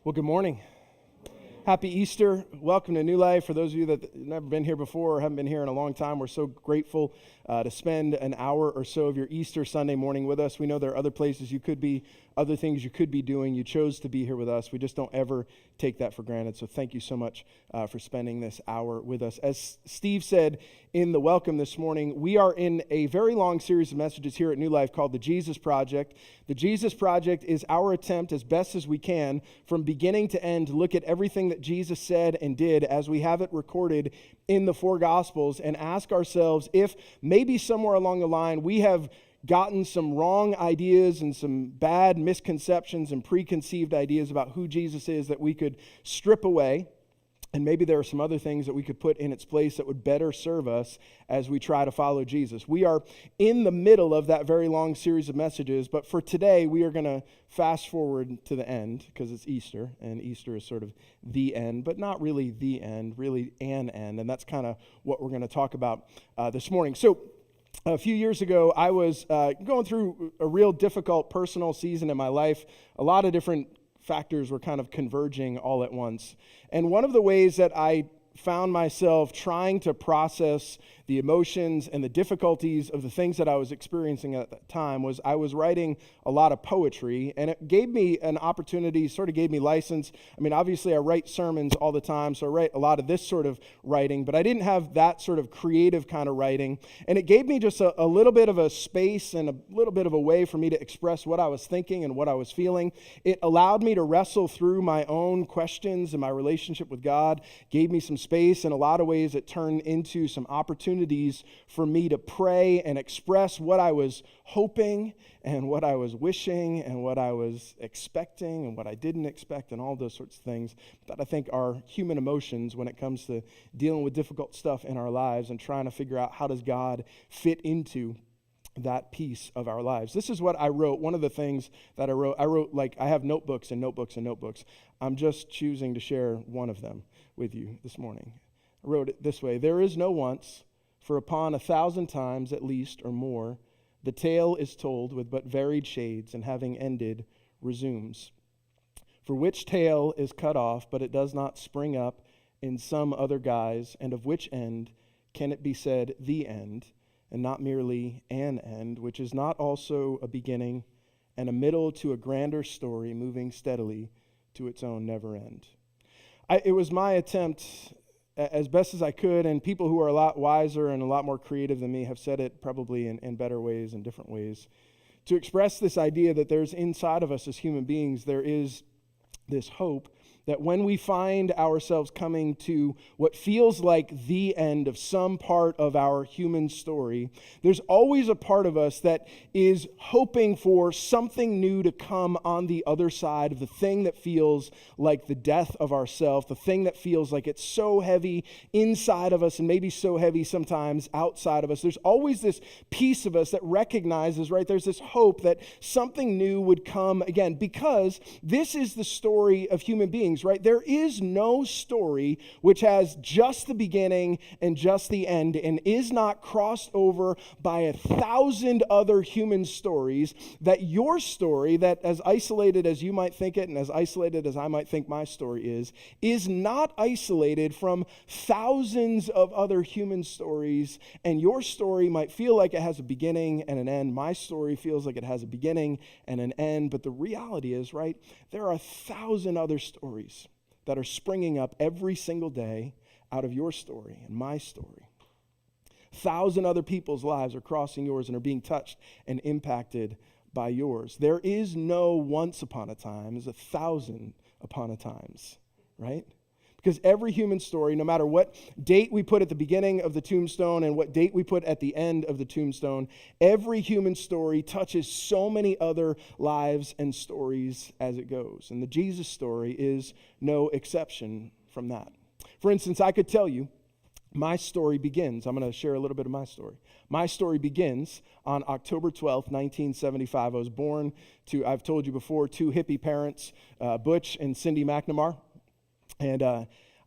Well, good morning. Happy Easter. Welcome to New Life. For those of you that have never been here before or haven't been here in a long time, we're so grateful to spend an hour or so of your Easter Sunday morning with us. We know there are other places you could be, other things you could be doing. You chose to be here with us. We just don't ever take that for granted. So thank you so much for spending this hour with us. As Steve said in the welcome this morning, we are in a very long series of messages here at New Life called The Jesus Project. The Jesus Project is our attempt as best as we can from beginning to end to look at everything that Jesus said and did as we have it recorded in the four Gospels and ask ourselves if maybe somewhere along the line we have gotten some wrong ideas and some bad misconceptions and preconceived ideas about who Jesus is that we could strip away. And maybe there are some other things that we could put in its place that would better serve us as we try to follow Jesus. We are in the middle of that very long series of messages, but for today, we are going to fast forward to the end because it's Easter, and Easter is sort of the end, but not really the end, really an end, and that's kind of what we're going to talk about this morning. So, a few years ago, I was going through a real difficult personal season in my life. A lot of different factors were kind of converging all at once. And one of the ways that I found myself trying to process the emotions and the difficulties of the things that I was experiencing at that time was I was writing a lot of poetry, and it gave me an opportunity, sort of gave me license. I mean, obviously I write sermons all the time, so I write a lot of this sort of writing, but I didn't have that sort of creative kind of writing, and it gave me just a little bit of a space and a little bit of a way for me to express what I was thinking and what I was feeling. It allowed me to wrestle through my own questions and my relationship with God, gave me some space. In a lot of ways, it turned into some opportunities for me to pray and express what I was hoping and what I was wishing and what I was expecting and what I didn't expect and all those sorts of things that I think are human emotions when it comes to dealing with difficult stuff in our lives and trying to figure out how does God fit into that piece of our lives. This is what I wrote. One of the things that I wrote like I have notebooks and notebooks and notebooks. I'm just choosing to share one of them with you this morning. I wrote it this way: there is no once, for upon 1,000 times at least or more, the tale is told with but varied shades, and having ended, resumes. For which tale is cut off, but it does not spring up in some other guise, and of which end can it be said the end, and not merely an end, which is not also a beginning and a middle to a grander story moving steadily to its own never end. It was my attempt, as best as I could, and people who are a lot wiser and a lot more creative than me have said it probably in better ways and different ways, to express this idea that there's inside of us as human beings, there is this hope that when we find ourselves coming to what feels like the end of some part of our human story, there's always a part of us that is hoping for something new to come on the other side of the thing that feels like the death of ourself, the thing that feels like it's so heavy inside of us and maybe so heavy sometimes outside of us. There's always this piece of us that recognizes, right, there's this hope that something new would come again, because this is the story of human beings. Right? There is no story which has just the beginning and just the end and is not crossed over by 1,000 other human stories. That your story, that as isolated as you might think it and as isolated as I might think my story is not isolated from thousands of other human stories. And your story might feel like it has a beginning and an end. My story feels like it has a beginning and an end. But the reality is, right, there are 1,000 other stories that are springing up every single day out of your story and my story. 1,000 other people's lives are crossing yours and are being touched and impacted by yours. There is no once upon a time, there's 1,000 upon a times, right? Because every human story, no matter what date we put at the beginning of the tombstone and what date we put at the end of the tombstone, every human story touches so many other lives and stories as it goes. And the Jesus story is no exception from that. For instance, I could tell you, my story begins. I'm going to share a little bit of my story. My story begins on October 12th, 1975. I was born to, I've told you before, two hippie parents, Butch and Cindy McNamara. And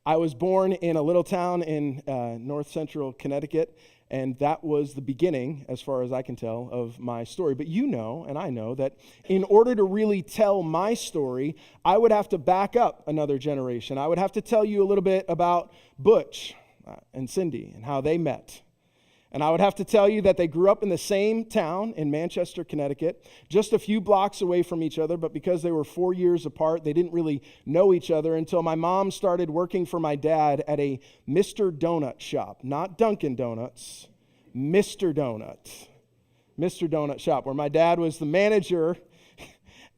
I was born in a little town in north central Connecticut, And that was the beginning, as far as I can tell, of my story. But you know, and I know, that in order to really tell my story, I would have to back up another generation. I would have to tell you a little bit about Butch and Cindy and how they met. And I would have to tell you that they grew up in the same town in Manchester, Connecticut, just a few blocks away from each other, but because they were 4 years apart, they didn't really know each other until my mom started working for my dad at a Mr. Donut shop. Not Dunkin' Donuts, Mr. Donut. Mr. Donut shop, where my dad was the manager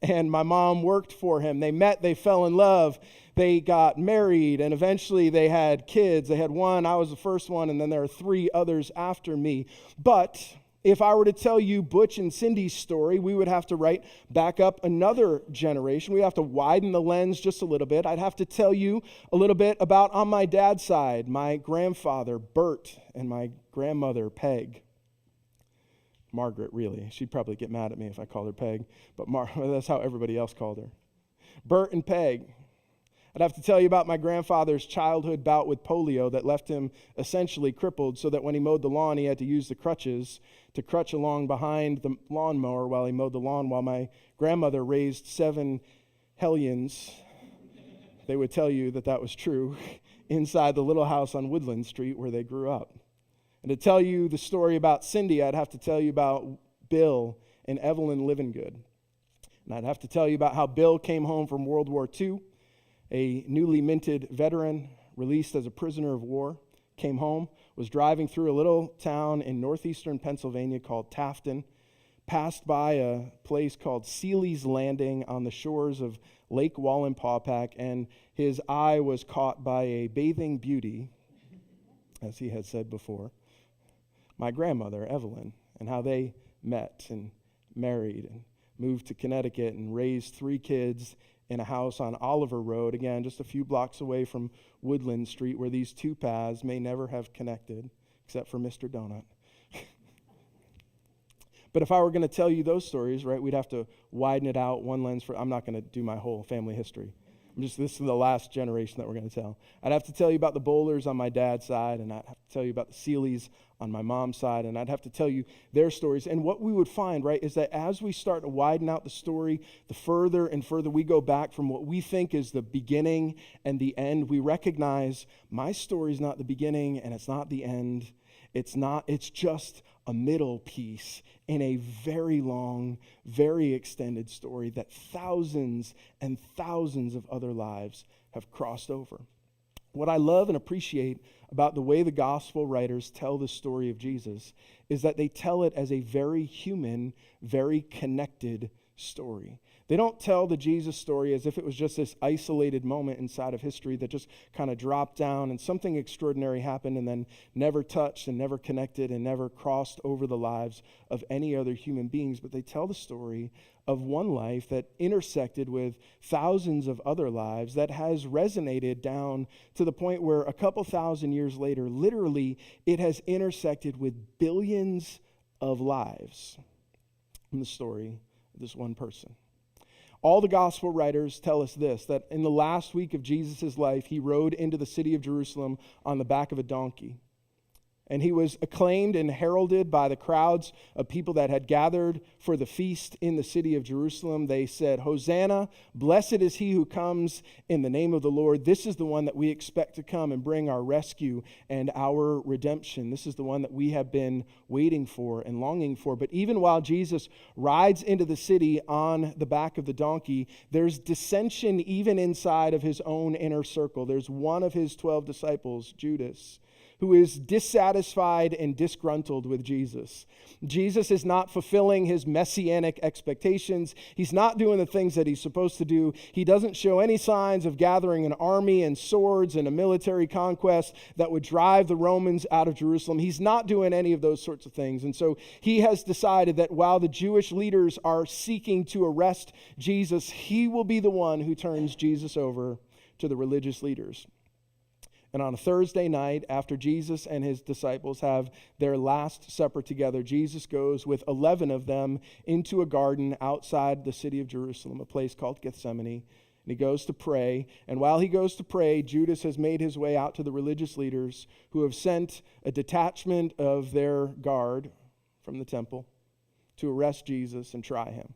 and my mom worked for him. They met, they fell in love. They got married, and eventually they had kids. They had one, I was the first one, and then there are 3 others after me. But if I were to tell you Butch and Cindy's story, we would have to back up another generation. We have to widen the lens just a little bit. I'd have to tell you a little bit about, on my dad's side, my grandfather, Bert, and my grandmother, Peg. Margaret, really. She'd probably get mad at me if I called her Peg, but that's how everybody else called her. Bert and Peg. I'd have to tell you about my grandfather's childhood bout with polio that left him essentially crippled, so that when he mowed the lawn, he had to use the crutches to crutch along behind the lawnmower while he mowed the lawn, while my grandmother raised 7 hellions. They would tell you that that was true, inside the little house on Woodland Street where they grew up. And to tell you the story about Cindy, I'd have to tell you about Bill and Evelyn Livingood. And I'd have to tell you about how Bill came home from World War II, a newly minted veteran released as a prisoner of war, came home, was driving through a little town in northeastern Pennsylvania called Tafton, passed by a place called Seeley's Landing on the shores of Lake Wallenpaupack, and his eye was caught by a bathing beauty, as he had said before, my grandmother, Evelyn, and how they met and married and moved to Connecticut and raised 3 kids in a house on Oliver Road, again, just a few blocks away from Woodland Street, where these 2 paths may never have connected, except for Mr. Donut. But if I were going to tell you those stories, right, we'd have to widen it out, one lens for, I'm not going to do my whole family history. This is the last generation that we're going to tell. I'd have to tell you about the Bowlers on my dad's side, and I'd have to tell you about the Seeleys on my mom's side, and I'd have to tell you their stories. And what we would find, right, is that as we start to widen out the story, the further and further we go back from what we think is the beginning and the end, we recognize my story is not the beginning and it's not the end. It's just a middle piece in a very long, very extended story that thousands and thousands of other lives have crossed over. What I love and appreciate about the way the gospel writers tell the story of Jesus is that they tell it as a very human, very connected story. They don't tell the Jesus story as if it was just this isolated moment inside of history that just kind of dropped down and something extraordinary happened and then never touched and never connected and never crossed over the lives of any other human beings. But they tell the story of one life that intersected with thousands of other lives that has resonated down to the point where a couple thousand years later, literally, it has intersected with billions of lives in the story of this one person. All the gospel writers tell us this, that in the last week of Jesus' life, he rode into the city of Jerusalem on the back of a donkey. And he was acclaimed and heralded by the crowds of people that had gathered for the feast in the city of Jerusalem. They said, "Hosanna, blessed is he who comes in the name of the Lord. This is the one that we expect to come and bring our rescue and our redemption. This is the one that we have been waiting for and longing for." But even while Jesus rides into the city on the back of the donkey, there's dissension even inside of his own inner circle. There's one of his 12 disciples, Judas, who is dissatisfied and disgruntled with Jesus. Jesus is not fulfilling his messianic expectations. He's not doing the things that he's supposed to do. He doesn't show any signs of gathering an army and swords and a military conquest that would drive the Romans out of Jerusalem. He's not doing any of those sorts of things. And so he has decided that while the Jewish leaders are seeking to arrest Jesus, he will be the one who turns Jesus over to the religious leaders. And on a Thursday night, after Jesus and his disciples have their last supper together, Jesus goes with 11 of them into a garden outside the city of Jerusalem, a place called Gethsemane, And he goes to pray. And while he goes to pray, Judas has made his way out to the religious leaders who have sent a detachment of their guard from the temple to arrest Jesus and try him.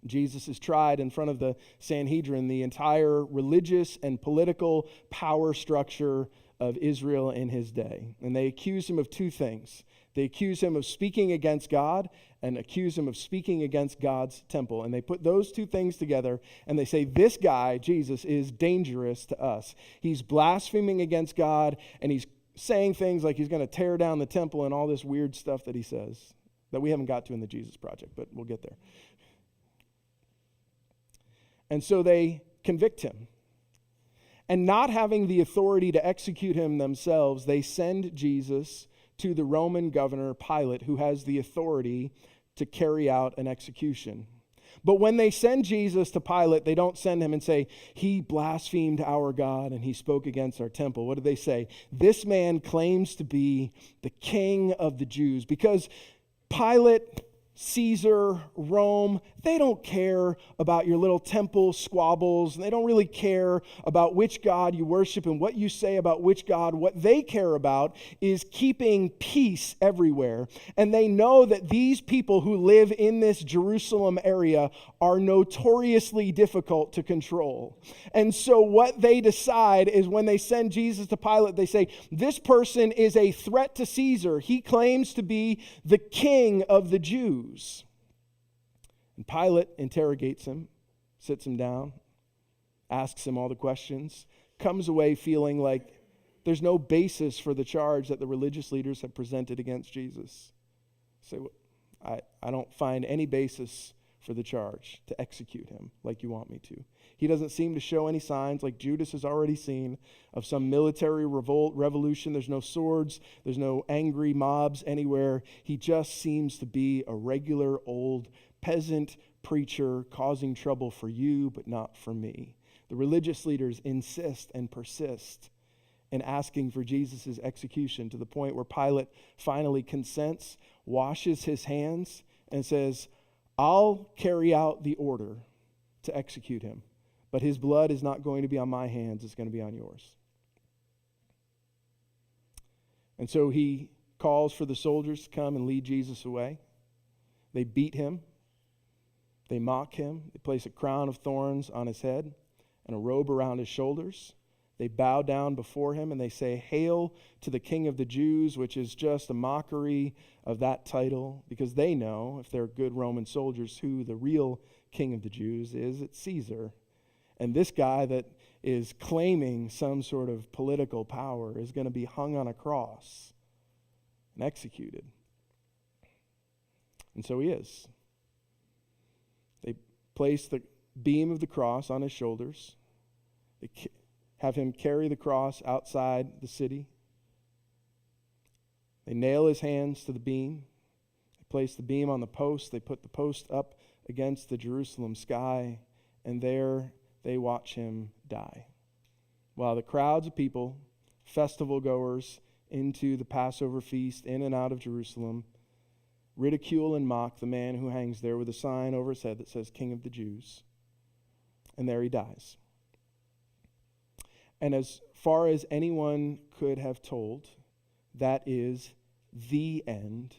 Jesus is tried in front of the Sanhedrin, the entire religious and political power structure of Israel in his day. And they accuse him of two things. They accuse him of speaking against God and accuse him of speaking against God's temple. And they put those two things together and they say, this guy, Jesus, is dangerous to us. He's blaspheming against God and he's saying things like he's going to tear down the temple and all this weird stuff that he says that we haven't got to in the Jesus Project, but we'll get there. And so they convict him. And not having the authority to execute him themselves, they send Jesus to the Roman governor Pilate, who has the authority to carry out an execution. But when they send Jesus to Pilate, they don't send him and say, he blasphemed our God and he spoke against our temple. What do they say? This man claims to be the king of the Jews. Because Pilate, Caesar, Rome, they don't care about your little temple squabbles. And they don't really care about which God you worship and what you say about which God. What they care about is keeping peace everywhere. And they know that these people who live in this Jerusalem area are notoriously difficult to control. And so what they decide is when they send Jesus to Pilate, they say, this person is a threat to Caesar. He claims to be the king of the Jews. And Pilate interrogates him, sits him down, asks him all the questions, comes away feeling like there's no basis for the charge that the religious leaders have presented against Jesus. Say, I don't find any basis for the charge to execute him like you want me to. He doesn't seem to show any signs, like Judas has already seen, of some military revolution. There's no swords. There's no angry mobs anywhere. He just seems to be a regular old peasant preacher causing trouble for you, but not for me. The religious leaders insist and persist in asking for Jesus' execution to the point where Pilate finally consents, washes his hands, and says, I'll carry out the order to execute him, but his blood is not going to be on my hands, it's going to be on yours. And so he calls for the soldiers to come and lead Jesus away. They beat him. They mock him. They place a crown of thorns on his head and a robe around his shoulders. They bow down before him and they say, Hail to the King of the Jews, which is just a mockery of that title, because they know, if they're good Roman soldiers, who the real King of the Jews is. It's Caesar. And this guy that is claiming some sort of political power is going to be hung on a cross and executed. And so he is. They place the beam of the cross on his shoulders. They have him carry the cross outside the city. They nail his hands to the beam. They place the beam on the post. They put the post up against the Jerusalem sky, and there they watch him die. While the crowds of people, festival goers into the Passover feast in and out of Jerusalem, ridicule and mock the man who hangs there with a sign over his head that says King of the Jews. And there he dies. And as far as anyone could have told, that is the end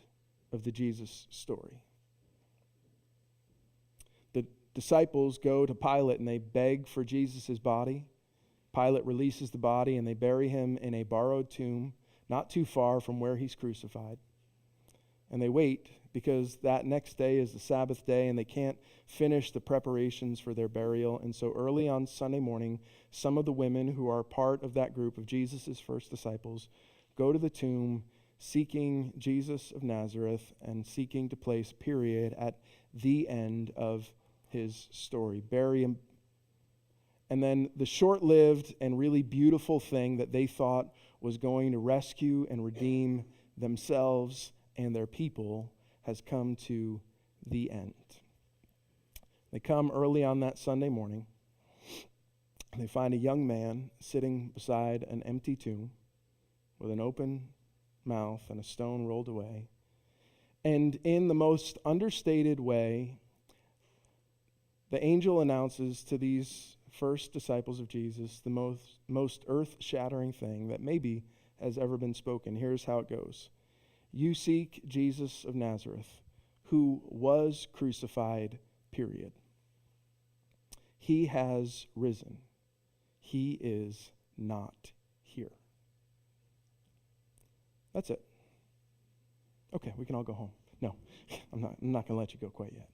of the Jesus story. The disciples go to Pilate and they beg for Jesus' body. Pilate releases the body and they bury him in a borrowed tomb not too far from where he's crucified. And they wait because that next day is the Sabbath day and they can't finish the preparations for their burial. And so early on Sunday morning, some of the women who are part of that group of Jesus' first disciples go to the tomb seeking Jesus of Nazareth and seeking to place a period at the end of his story. Bury him. And then the short-lived and really beautiful thing that they thought was going to rescue and redeem themselves and their people has come to the end. They come early on that Sunday morning. And they find a young man sitting beside an empty tomb with an open mouth and a stone rolled away. And in the most understated way, the angel announces to these first disciples of Jesus the most earth-shattering thing that maybe has ever been spoken. Here's how it goes. You seek Jesus of Nazareth, who was crucified, period. He has risen. He is not here. That's it. Okay, we can all go home. No, I'm not going to let you go quite yet.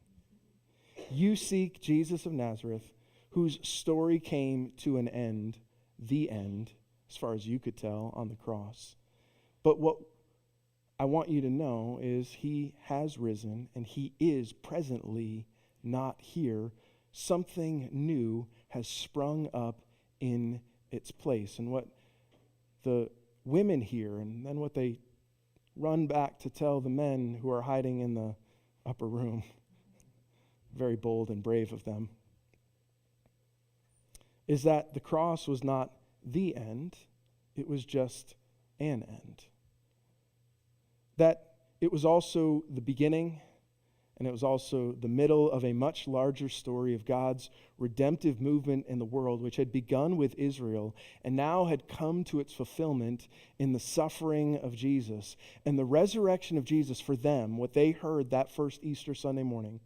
You seek Jesus of Nazareth, whose story came to an end, the end, as far as you could tell, on the cross. But what I want you to know is he has risen and he is presently not here. Something new has sprung up in its place. And what the women hear, and then what they run back to tell the men who are hiding in the upper room, very bold and brave of them, is that the cross was not the end, it was just an end. That it was also the beginning, and it was also the middle of a much larger story of God's redemptive movement in the world, which had begun with Israel and now had come to its fulfillment in the suffering of Jesus. And the resurrection of Jesus for them, what they heard that first Easter Sunday morning,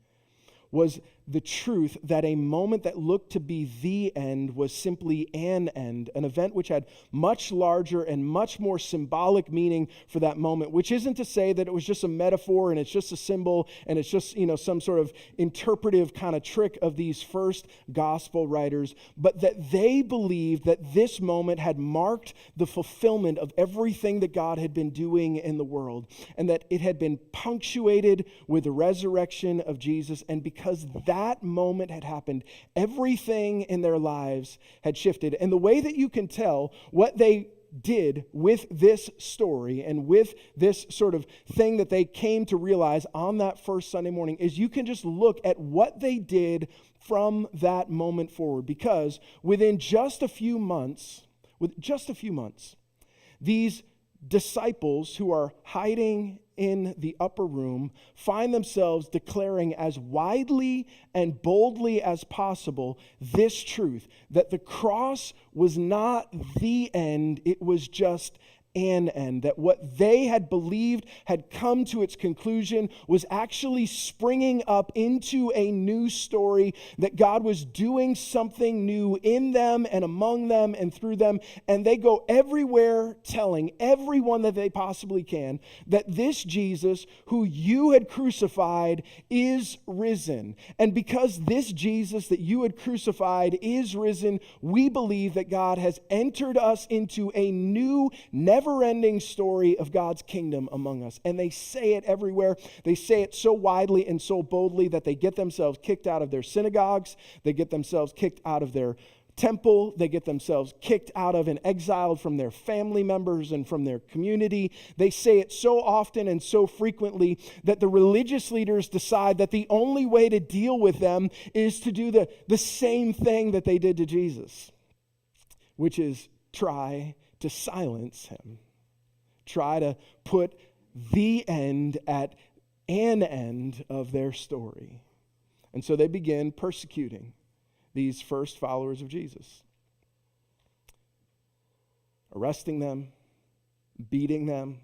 was the truth that a moment that looked to be the end was simply an end, an event which had much larger and much more symbolic meaning for that moment, which isn't to say that it was just a metaphor and it's just a symbol and it's just, some sort of interpretive kind of trick of these first gospel writers, but that they believed that this moment had marked the fulfillment of everything that God had been doing in the world, and that it had been punctuated with the resurrection of Jesus. And because that moment had happened, everything in their lives had shifted. And the way that you can tell what they did with this story and with this sort of thing that they came to realize on that first Sunday morning is you can just look at what they did from that moment forward. Because within just a few months, these disciples who are hiding in the upper room find themselves declaring as widely and boldly as possible this truth, that the cross was not the end, it was just an end. That what they had believed had come to its conclusion was actually springing up into a new story, that God was doing something new in them and among them and through them. And they go everywhere telling everyone that they possibly can that this Jesus who you had crucified is risen. And because this Jesus that you had crucified is risen, we believe that God has entered us into a new, never-ending story of God's kingdom among us. And they say it everywhere. They say it so widely and so boldly that they get themselves kicked out of their synagogues. They get themselves kicked out of their temple. They get themselves kicked out of and exiled from their family members and from their community. They say it so often and so frequently that the religious leaders decide that the only way to deal with them is to do the same thing that they did to Jesus, which is try to silence him. Try to put the end at an end of their story. And so they begin persecuting these first followers of Jesus, arresting them, beating them,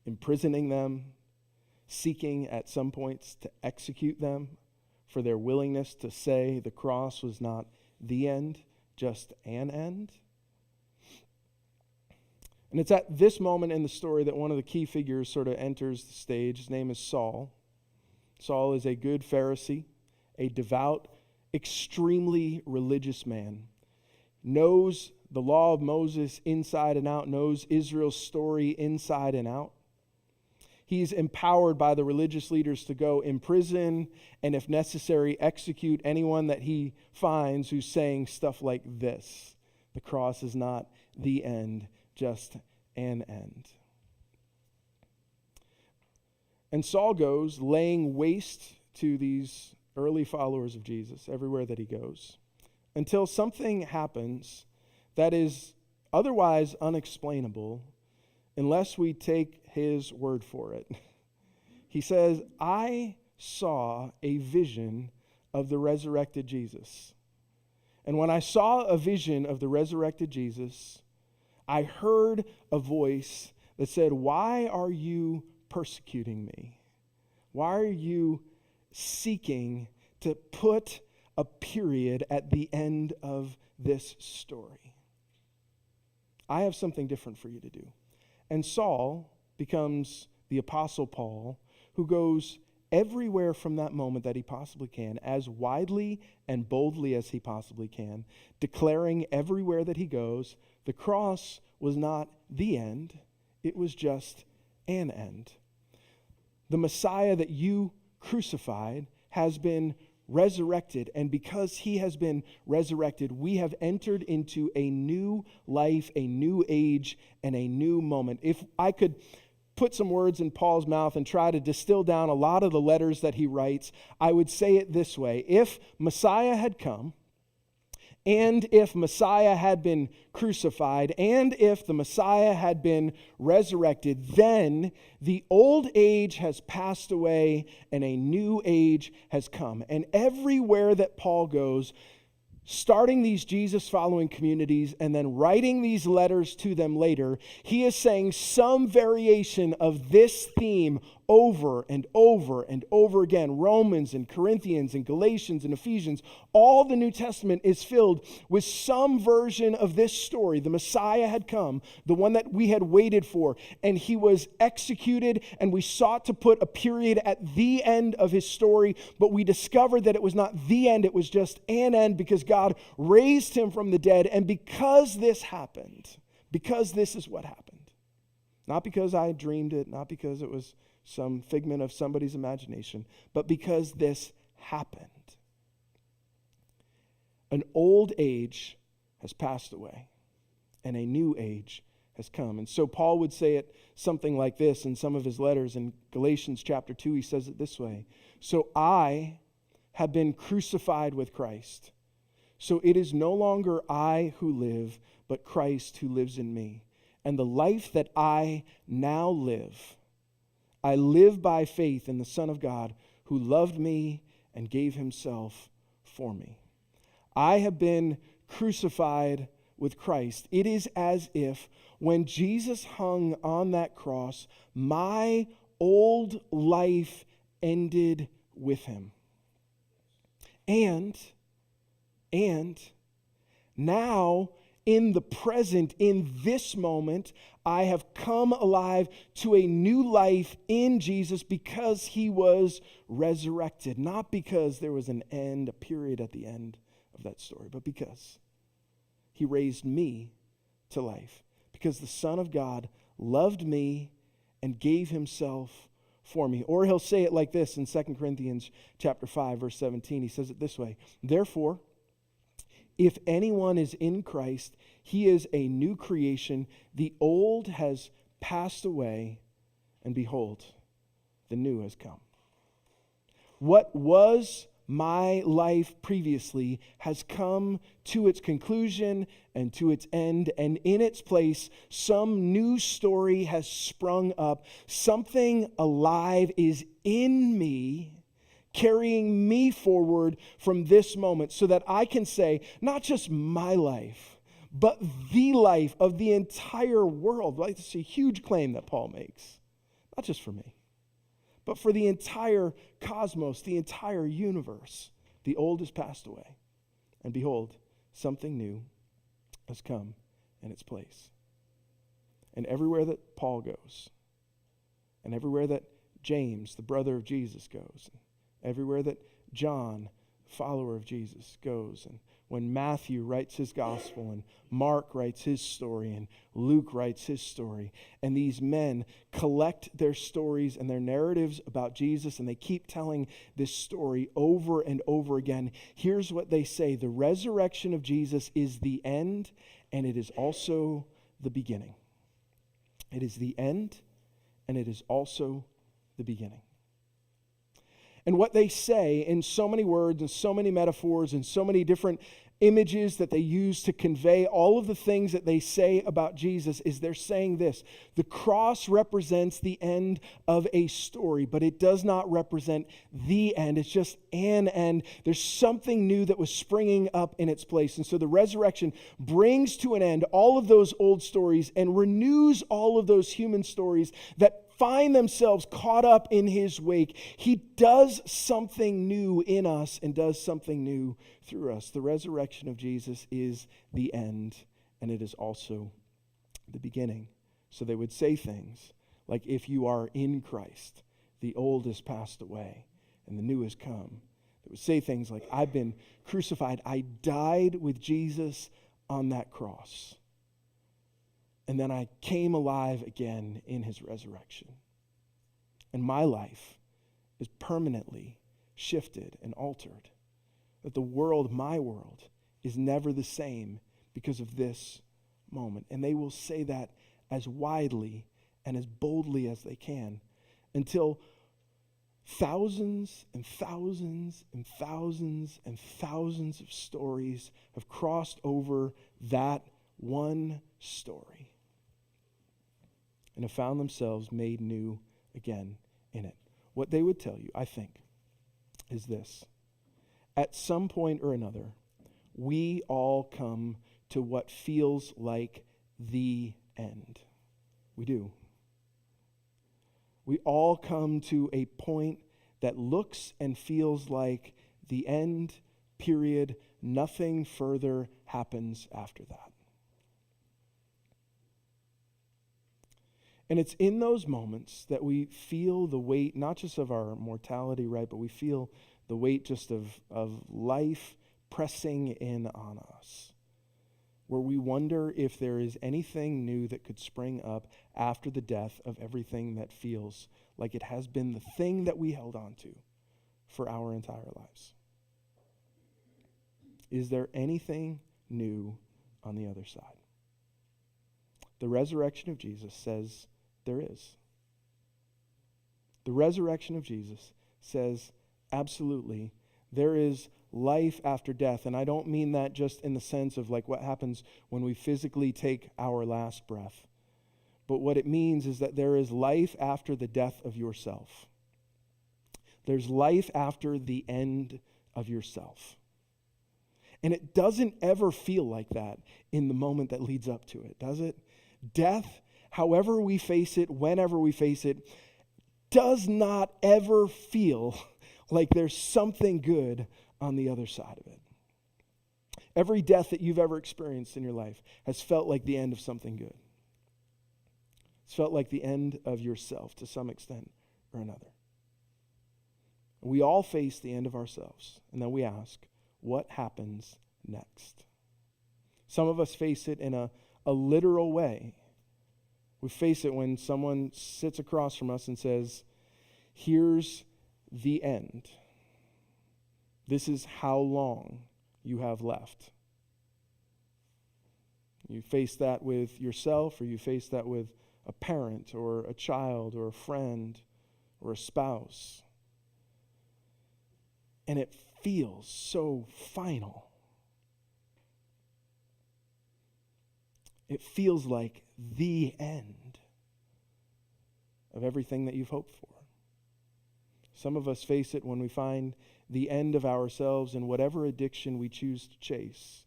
imprisoning them, seeking at some points to execute them for their willingness to say the cross was not the end, just an end. And it's at this moment in the story that one of the key figures sort of enters the stage. His name is Saul. Saul is a good Pharisee, a devout, extremely religious man, knows the law of Moses inside and out, knows Israel's story inside and out. He's empowered by the religious leaders to go imprison and, if necessary, execute anyone that he finds who's saying stuff like this: the cross is not the end, just an end. And Saul goes laying waste to these early followers of Jesus everywhere that he goes, until something happens that is otherwise unexplainable unless we take his word for it. He says, I saw a vision of the resurrected Jesus. And when I saw a vision of the resurrected Jesus, I heard a voice that said, "Why are you persecuting me? Why are you seeking to put a period at the end of this story? I have something different for you to do." And Saul becomes the Apostle Paul, who goes everywhere from that moment that he possibly can, as widely and boldly as he possibly can, declaring everywhere that he goes, the cross was not the end, it was just an end. The Messiah that you crucified has been resurrected, and because he has been resurrected, we have entered into a new life, a new age, and a new moment. If I could put some words in Paul's mouth and try to distill down a lot of the letters that he writes, I would say it this way: if Messiah had come, and if Messiah had been crucified, and if the Messiah had been resurrected, then the old age has passed away and a new age has come. And everywhere that Paul goes, starting these Jesus-following communities and then writing these letters to them later, he is saying some variation of this theme over and over and over again. Romans and Corinthians and Galatians and Ephesians, all the New Testament is filled with some version of this story. The Messiah had come, the one that we had waited for, and he was executed, and we sought to put a period at the end of his story, but we discovered that it was not the end, it was just an end, because God raised him from the dead. And because this happened, because this is what happened, not because I dreamed it, not because it was some figment of somebody's imagination, but because this happened, an old age has passed away and a new age has come. And so Paul would say it something like this in some of his letters. In Galatians chapter 2, he says it this way: "So I have been crucified with Christ. So it is no longer I who live, but Christ who lives in me. And the life that I now live, I live by faith in the Son of God, who loved me and gave himself for me." I have been crucified with Christ. It is as if when Jesus hung on that cross, my old life ended with him. And now, in the present, in this moment, I have come alive to a new life in Jesus because he was resurrected. Not because there was an end, a period at the end of that story, but because he raised me to life. Because the Son of God loved me and gave himself for me. Or he'll say it like this in 2 Corinthians chapter 5, verse 17. He says it this way: "Therefore, if anyone is in Christ, he is a new creation. The old has passed away, and behold, the new has come." What was my life previously has come to its conclusion and to its end, and in its place, some new story has sprung up. Something alive is in me, carrying me forward from this moment, so that I can say, not just my life, but the life of the entire world. Right? It's a huge claim that Paul makes. Not just for me, but for the entire cosmos, the entire universe. The old has passed away, and behold, something new has come in its place. And everywhere that Paul goes, and everywhere that James, the brother of Jesus, goes, everywhere that John, follower of Jesus, goes, and when Matthew writes his gospel, and Mark writes his story, and Luke writes his story, and these men collect their stories and their narratives about Jesus, and they keep telling this story over and over again, here's what they say: the resurrection of Jesus is the end, and it is also the beginning. It is the end, and it is also the beginning. And what they say in so many words and so many metaphors and so many different images that they use to convey all of the things that they say about Jesus is they're saying this: the cross represents the end of a story, but it does not represent the end. It's just an end. There's something new that was springing up in its place. And so the resurrection brings to an end all of those old stories and renews all of those human stories that find themselves caught up in his wake. He does something new in us and does something new through us. The resurrection of Jesus is the end, and it is also the beginning. So they would say things like, if you are in Christ, the old has passed away and the new has come. They would say things like, I've been crucified. I died with Jesus on that cross. And then I came alive again in his resurrection. And my life is permanently shifted and altered. That the world, my world, is never the same because of this moment. And they will say that as widely and as boldly as they can until thousands and thousands and thousands and thousands of stories have crossed over that one story and have found themselves made new again in it. What they would tell you, I think, is this: at some point or another, we all come to what feels like the end. We do. We all come to a point that looks and feels like the end, period. Nothing further happens after that. And it's in those moments that we feel the weight, not just of our mortality, right, but we feel the weight just of life pressing in on us, where we wonder if there is anything new that could spring up after the death of everything that feels like it has been the thing that we held on to for our entire lives. Is there anything new on the other side? The resurrection of Jesus says there is. The resurrection of Jesus says absolutely there is life after death. And I don't mean that just in the sense of like what happens when we physically take our last breath. But what it means is that there is life after the death of yourself. There's life after the end of yourself. And it doesn't ever feel like that in the moment that leads up to it, does it? Death, however we face it, whenever we face it, does not ever feel like there's something good on the other side of it. Every death that you've ever experienced in your life has felt like the end of something good. It's felt like the end of yourself to some extent or another. We all face the end of ourselves, and then we ask, what happens next? Some of us face it in a literal way. We face it when someone sits across from us and says, here's the end. This is how long you have left. You face that with yourself, or you face that with a parent or a child or a friend or a spouse. And it feels so final. It feels like the end of everything that you've hoped for. Some of us face it when we find the end of ourselves in whatever addiction we choose to chase.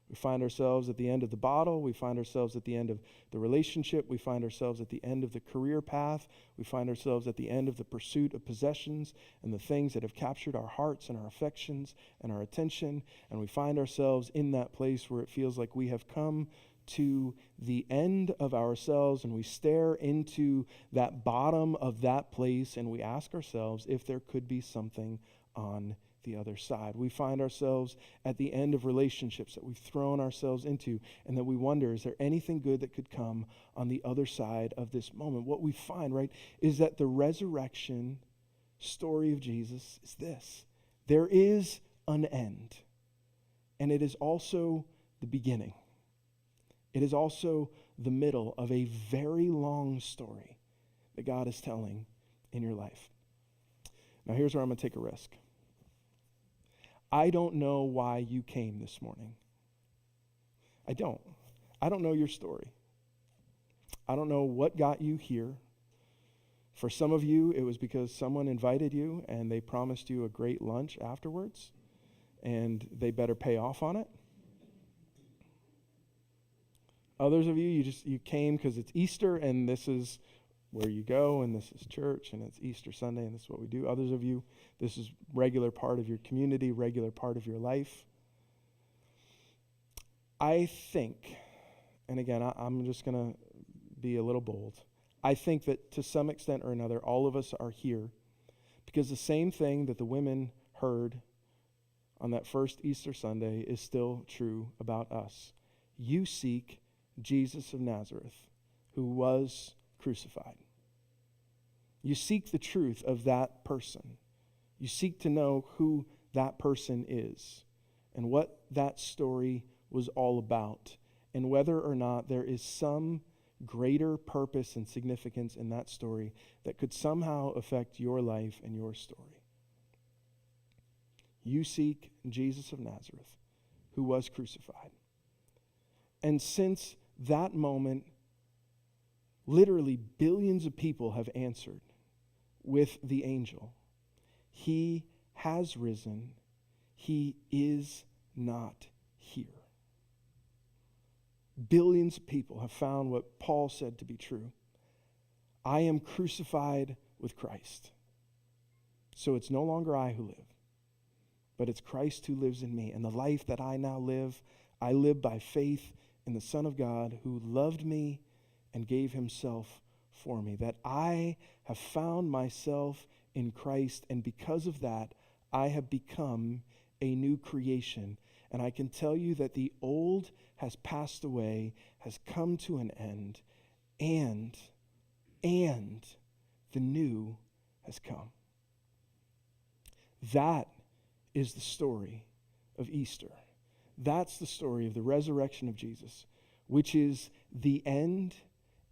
We find ourselves at the end of the bottle. We find ourselves at the end of the relationship. We find ourselves at the end of the career path. We find ourselves at the end of the pursuit of possessions and the things that have captured our hearts and our affections and our attention. And we find ourselves in that place where it feels like we have come to the end of ourselves, and we stare into that bottom of that place, and we ask ourselves if there could be something on the other side. We find ourselves at the end of relationships that we've thrown ourselves into, and that we wonder, is there anything good that could come on the other side of this moment? What we find, right, is that the resurrection story of Jesus is this: there is an end, and it is also the beginning. It is also the middle of a very long story that God is telling in your life. Now, here's where I'm going to take a risk. I don't know why you came this morning. I don't. I don't know your story. I don't know what got you here. For some of you, it was because someone invited you and they promised you a great lunch afterwards, and they better pay off on it. Others of you, you came because it's Easter and this is where you go, and this is church, and it's Easter Sunday, and this is what we do. Others of you, this is regular part of your community, regular part of your life. I think, and again, I'm just going to be a little bold. I think that to some extent or another, all of us are here because the same thing that the women heard on that first Easter Sunday is still true about us. You seek Jesus of Nazareth, who was crucified. You seek the truth of that person. You seek to know who that person is and what that story was all about, and whether or not there is some greater purpose and significance in that story that could somehow affect your life and your story. You seek Jesus of Nazareth, who was crucified. And since that moment, literally billions of people have answered with the angel. He has risen. He is not here. Billions of people have found what Paul said to be true. I am crucified with Christ. So it's no longer I who live, but it's Christ who lives in me. And the life that I now live, I live by faith in the Son of God who loved me and gave himself for me. That I have found myself in Christ, and because of that, I have become a new creation. And I can tell you that the old has passed away, has come to an end, and the new has come. That is the story of Easter. That's the story of the resurrection of Jesus, which is the end,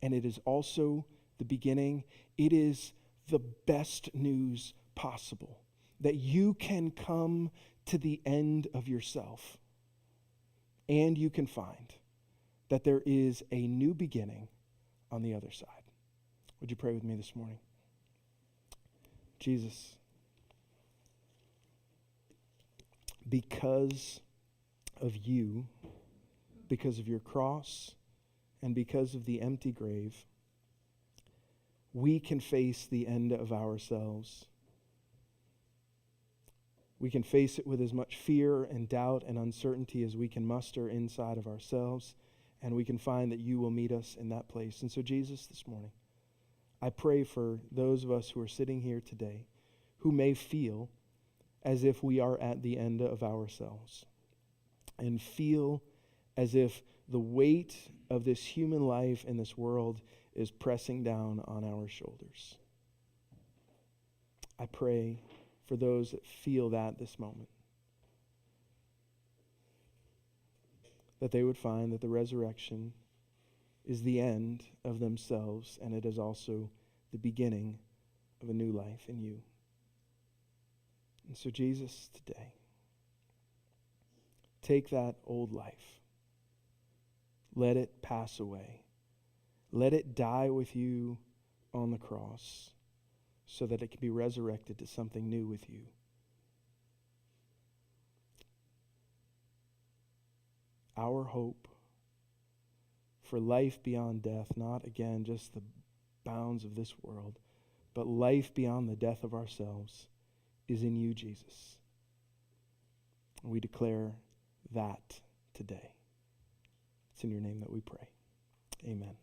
and it is also the beginning. It is the best news possible, that you can come to the end of yourself, and you can find that there is a new beginning on the other side. Would you pray with me this morning? Jesus, because of you, because of your cross, and because of the empty grave, we can face the end of ourselves. We can face it with as much fear and doubt and uncertainty as we can muster inside of ourselves, and we can find that you will meet us in that place. And so, Jesus, this morning, I pray for those of us who are sitting here today who may feel as if we are at the end of ourselves and feel as if the weight of this human life in this world is pressing down on our shoulders. I pray for those that feel that this moment, that they would find that the resurrection is the end of themselves, and it is also the beginning of a new life in you. And so, Jesus, today, take that old life. Let it pass away. Let it die with you on the cross so that it can be resurrected to something new with you. Our hope for life beyond death, not again just the bounds of this world, but life beyond the death of ourselves, is in you, Jesus. And we declare that today. It's in your name that we pray. Amen.